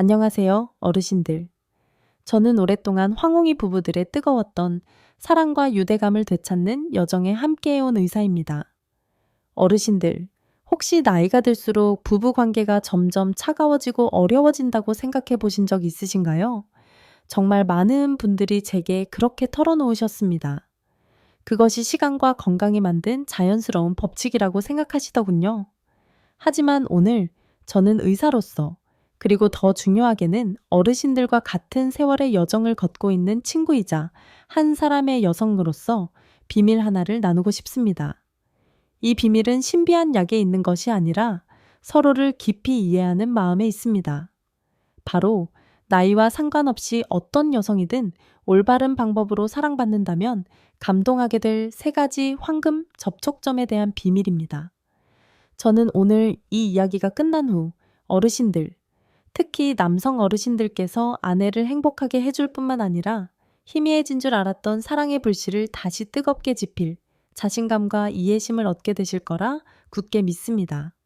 안녕하세요, 어르신들. 저는 오랫동안 황홍이 부부들의 뜨거웠던 사랑과 유대감을 되찾는 여정에 함께해온 의사입니다. 어르신들, 혹시 나이가 들수록 부부 관계가 점점 차가워지고 어려워진다고 생각해 보신 적 있으신가요? 정말 많은 분들이 제게 그렇게 털어놓으셨습니다. 그것이 시간과 건강이 만든 자연스러운 법칙이라고 생각하시더군요. 하지만 오늘 저는 의사로서, 그리고 더 중요하게는 어르신들과 같은 세월의 여정을 걷고 있는 친구이자 한 사람의 여성으로서 비밀 하나를 나누고 싶습니다. 이 비밀은 신비한 약에 있는 것이 아니라 서로를 깊이 이해하는 마음에 있습니다. 바로 나이와 상관없이 어떤 여성이든 올바른 방법으로 사랑받는다면 감동하게 될 세 가지 황금 접촉점에 대한 비밀입니다. 저는 오늘 이 이야기가 끝난 후 어르신들, 특히 남성 어르신들께서 아내를 행복하게 해줄 뿐만 아니라 희미해진 줄 알았던 사랑의 불씨를 다시 뜨겁게 지필 자신감과 이해심을 얻게 되실 거라 굳게 믿습니다.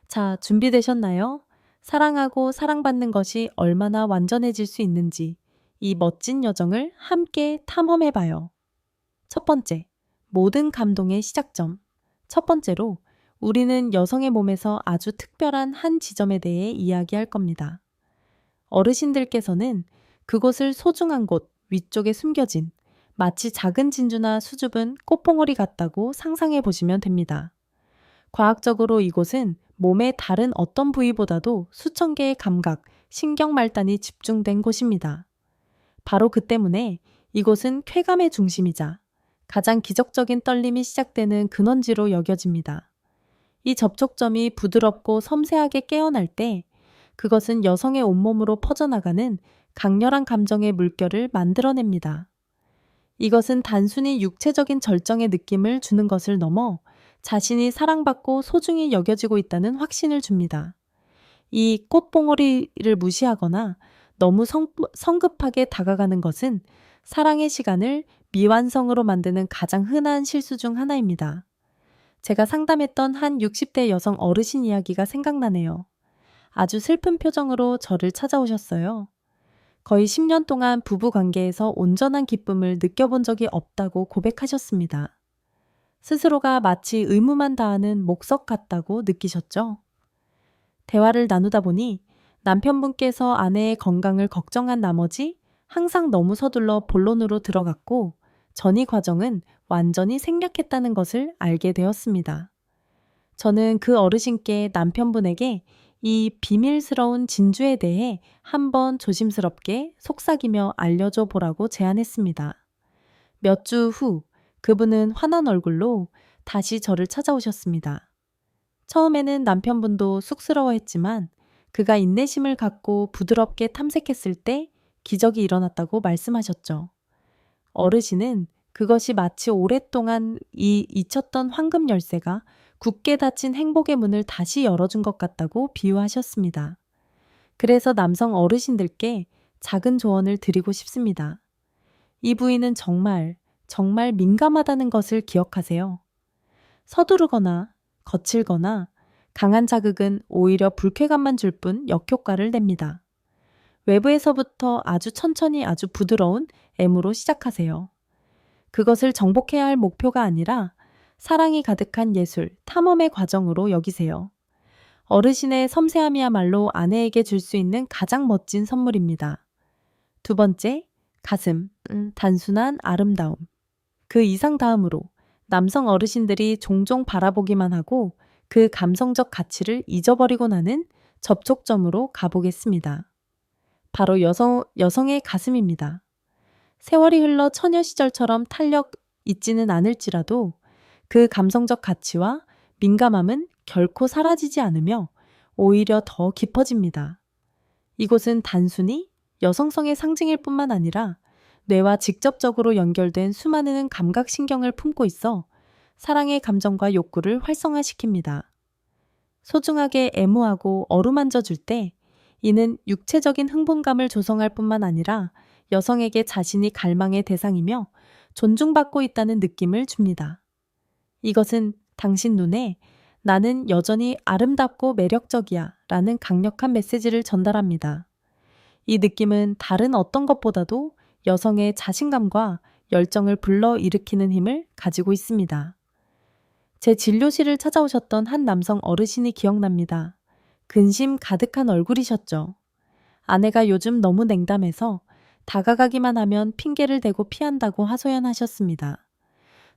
자, 준비되셨나요? 사랑하고 사랑받는 것이 얼마나 완전해질 수 있는지 이 멋진 여정을 함께 탐험해봐요. 첫 번째, 모든 감동의 시작점. 첫 번째로 우리는 여성의 몸에서 아주 특별한 한 지점에 대해 이야기할 겁니다. 어르신들께서는 그곳을 소중한 곳 위쪽에 숨겨진 마치 작은 진주나 수줍은 꽃봉오리 같다고 상상해 보시면 됩니다. 과학적으로 이곳은 몸의 다른 어떤 부위보다도 수천 개의 감각, 신경 말단이 집중된 곳입니다. 바로 그 때문에 이곳은 쾌감의 중심이자 가장 기적적인 떨림이 시작되는 근원지로 여겨집니다. 이 접촉점이 부드럽고 섬세하게 깨어날 때 그것은 여성의 온몸으로 퍼져나가는 강렬한 감정의 물결을 만들어냅니다. 이것은 단순히 육체적인 절정의 느낌을 주는 것을 넘어 자신이 사랑받고 소중히 여겨지고 있다는 확신을 줍니다. 이 꽃봉오리를 무시하거나 너무 성급하게 다가가는 것은 사랑의 시간을 미완성으로 만드는 가장 흔한 실수 중 하나입니다. 제가 상담했던 한 60대 여성 어르신 이야기가 생각나네요. 아주 슬픈 표정으로 저를 찾아오셨어요. 거의 10년 동안 부부 관계에서 온전한 기쁨을 느껴본 적이 없다고 고백하셨습니다. 스스로가 마치 의무만 다하는 목석 같다고 느끼셨죠? 대화를 나누다 보니 남편분께서 아내의 건강을 걱정한 나머지 항상 너무 서둘러 본론으로 들어갔고 전이 과정은 완전히 생략했다는 것을 알게 되었습니다. 저는 그 어르신께 남편분에게 이 비밀스러운 진주에 대해 한번 조심스럽게 속삭이며 알려줘 보라고 제안했습니다. 몇 주 후 그분은 환한 얼굴로 다시 저를 찾아오셨습니다. 처음에는 남편분도 쑥스러워했지만 그가 인내심을 갖고 부드럽게 탐색했을 때 기적이 일어났다고 말씀하셨죠. 어르신은 그것이 마치 오랫동안 잊혔던 황금 열쇠가 굳게 닫힌 행복의 문을 다시 열어준 것 같다고 비유하셨습니다. 그래서 남성 어르신들께 작은 조언을 드리고 싶습니다. 이 부위는 정말 민감하다는 것을 기억하세요. 서두르거나 거칠거나 강한 자극은 오히려 불쾌감만 줄 뿐 역효과를 냅니다. 외부에서부터 아주 천천히 아주 부드러운 M으로 시작하세요. 그것을 정복해야 할 목표가 아니라 사랑이 가득한 예술, 탐험의 과정으로 여기세요. 어르신의 섬세함이야말로 아내에게 줄 수 있는 가장 멋진 선물입니다. 두 번째, 가슴, 단순한 아름다움. 그 이상 다음으로 남성 어르신들이 종종 바라보기만 하고 그 감성적 가치를 잊어버리고 나는 접촉점으로 가보겠습니다. 바로 여성의 가슴입니다. 세월이 흘러 처녀 시절처럼 탄력 있지는 않을지라도 그 감성적 가치와 민감함은 결코 사라지지 않으며 오히려 더 깊어집니다. 이곳은 단순히 여성성의 상징일 뿐만 아니라 뇌와 직접적으로 연결된 수많은 감각신경을 품고 있어 사랑의 감정과 욕구를 활성화시킵니다. 소중하게 애무하고 어루만져 줄 때 이는 육체적인 흥분감을 조성할 뿐만 아니라 여성에게 자신이 갈망의 대상이며 존중받고 있다는 느낌을 줍니다. 이것은 당신 눈에 나는 여전히 아름답고 매력적이야 라는 강력한 메시지를 전달합니다. 이 느낌은 다른 어떤 것보다도 여성의 자신감과 열정을 불러일으키는 힘을 가지고 있습니다. 제 진료실을 찾아오셨던 한 남성 어르신이 기억납니다. 근심 가득한 얼굴이셨죠. 아내가 요즘 너무 냉담해서 다가가기만 하면 핑계를 대고 피한다고 하소연하셨습니다.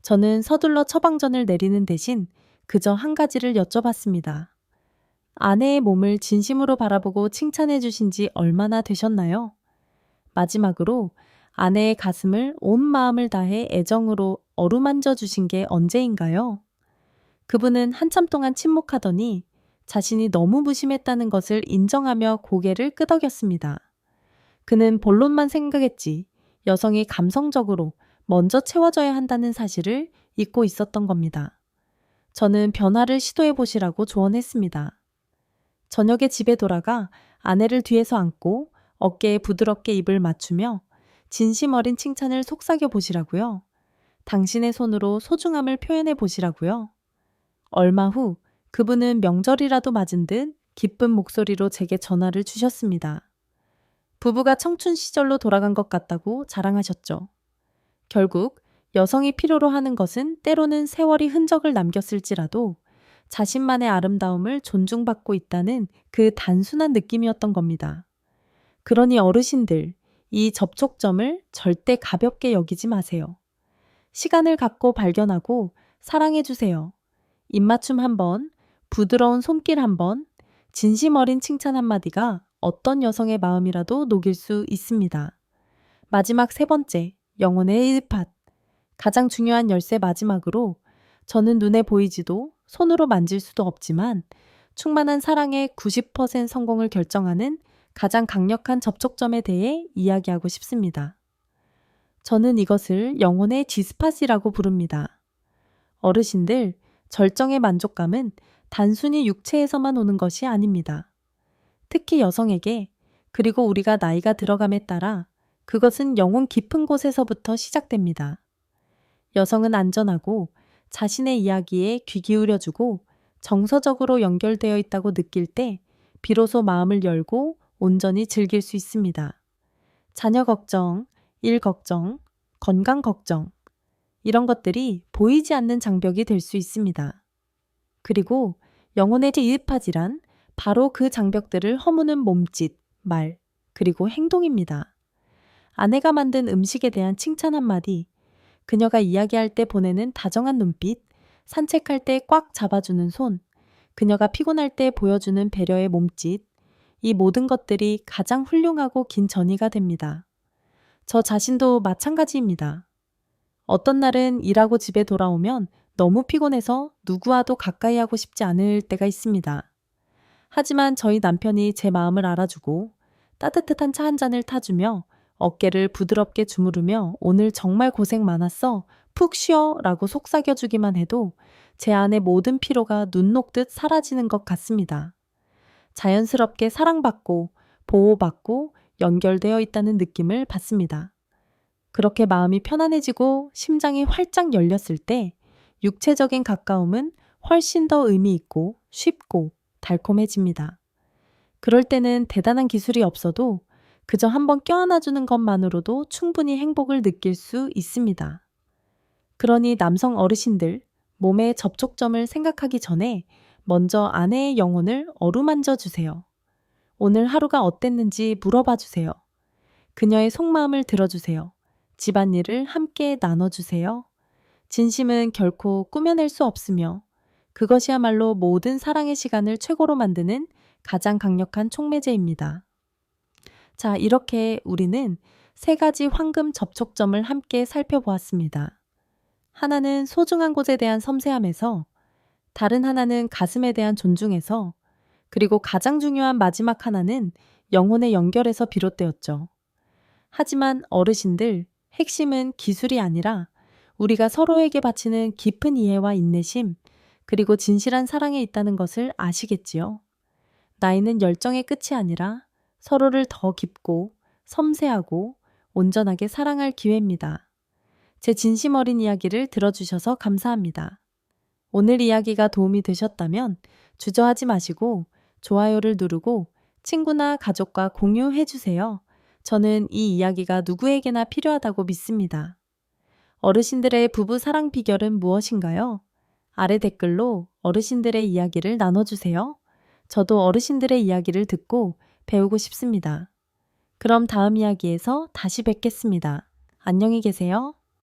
저는 서둘러 처방전을 내리는 대신 그저 한 가지를 여쭤봤습니다. 아내의 몸을 진심으로 바라보고 칭찬해 주신 지 얼마나 되셨나요? 마지막으로 아내의 가슴을 온 마음을 다해 애정으로 어루만져 주신 게 언제인가요? 그분은 한참 동안 침묵하더니 자신이 너무 무심했다는 것을 인정하며 고개를 끄덕였습니다. 그는 본론만 생각했지 여성이 감성적으로 먼저 채워져야 한다는 사실을 잊고 있었던 겁니다. 저는 변화를 시도해 보시라고 조언했습니다. 저녁에 집에 돌아가 아내를 뒤에서 안고 어깨에 부드럽게 입을 맞추며 진심 어린 칭찬을 속삭여 보시라고요. 당신의 손으로 소중함을 표현해 보시라고요. 얼마 후 그분은 명절이라도 맞은 듯 기쁜 목소리로 제게 전화를 주셨습니다. 부부가 청춘 시절로 돌아간 것 같다고 자랑하셨죠. 결국 여성이 필요로 하는 것은 때로는 세월이 흔적을 남겼을지라도 자신만의 아름다움을 존중받고 있다는 그 단순한 느낌이었던 겁니다. 그러니 어르신들, 이 접촉점을 절대 가볍게 여기지 마세요. 시간을 갖고 발견하고 사랑해주세요. 입맞춤 한 번, 부드러운 손길 한 번, 진심 어린 칭찬 한마디가 어떤 여성의 마음이라도 녹일 수 있습니다. 마지막 세 번째, 영혼의 1팟. 가장 중요한 열쇠 마지막으로 저는 눈에 보이지도 손으로 만질 수도 없지만 충만한 사랑의 90% 성공을 결정하는 가장 강력한 접촉점에 대해 이야기하고 싶습니다. 저는 이것을 영혼의 G스팟이라고 부릅니다. 어르신들, 절정의 만족감은 단순히 육체에서만 오는 것이 아닙니다. 특히 여성에게, 그리고 우리가 나이가 들어감에 따라 그것은 영혼 깊은 곳에서부터 시작됩니다. 여성은 안전하고 자신의 이야기에 귀 기울여주고 정서적으로 연결되어 있다고 느낄 때 비로소 마음을 열고 온전히 즐길 수 있습니다. 자녀 걱정, 일 걱정, 건강 걱정, 이런 것들이 보이지 않는 장벽이 될 수 있습니다. 그리고 영혼의 제1파지란 바로 그 장벽들을 허무는 몸짓, 말, 그리고 행동입니다. 아내가 만든 음식에 대한 칭찬 한마디, 그녀가 이야기할 때 보내는 다정한 눈빛, 산책할 때 꽉 잡아주는 손, 그녀가 피곤할 때 보여주는 배려의 몸짓, 이 모든 것들이 가장 훌륭하고 긴 전이가 됩니다. 저 자신도 마찬가지입니다. 어떤 날은 일하고 집에 돌아오면 너무 피곤해서 누구와도 가까이 하고 싶지 않을 때가 있습니다. 하지만 저희 남편이 제 마음을 알아주고 따뜻한 차 한 잔을 타주며 어깨를 부드럽게 주무르며 오늘 정말 고생 많았어. 푹 쉬어 라고 속삭여주기만 해도 제 안의 모든 피로가 눈 녹듯 사라지는 것 같습니다. 자연스럽게 사랑받고 보호받고 연결되어 있다는 느낌을 받습니다. 그렇게 마음이 편안해지고 심장이 활짝 열렸을 때 육체적인 가까움은 훨씬 더 의미 있고 쉽고 달콤해집니다. 그럴 때는 대단한 기술이 없어도 그저 한번 껴안아주는 것만으로도 충분히 행복을 느낄 수 있습니다. 그러니 남성 어르신들, 몸의 접촉점을 생각하기 전에 먼저 아내의 영혼을 어루만져 주세요. 오늘 하루가 어땠는지 물어봐 주세요. 그녀의 속마음을 들어주세요. 집안일을 함께 나눠주세요. 진심은 결코 꾸며낼 수 없으며 그것이야말로 모든 사랑의 시간을 최고로 만드는 가장 강력한 촉매제입니다. 자, 이렇게 우리는 세 가지 황금 접촉점을 함께 살펴보았습니다. 하나는 소중한 곳에 대한 섬세함에서, 다른 하나는 가슴에 대한 존중에서, 그리고 가장 중요한 마지막 하나는 영혼의 연결에서 비롯되었죠. 하지만 어르신들, 핵심은 기술이 아니라 우리가 서로에게 바치는 깊은 이해와 인내심, 그리고 진실한 사랑에 있다는 것을 아시겠지요? 나이는 열정의 끝이 아니라 서로를 더 깊고 섬세하고 온전하게 사랑할 기회입니다. 제 진심 어린 이야기를 들어주셔서 감사합니다. 오늘 이야기가 도움이 되셨다면 주저하지 마시고 좋아요를 누르고 친구나 가족과 공유해 주세요. 저는 이 이야기가 누구에게나 필요하다고 믿습니다. 어르신들의 부부 사랑 비결은 무엇인가요? 아래 댓글로 어르신들의 이야기를 나눠주세요. 저도 어르신들의 이야기를 듣고 배우고 싶습니다. 그럼 다음 이야기에서 다시 뵙겠습니다. 안녕히 계세요.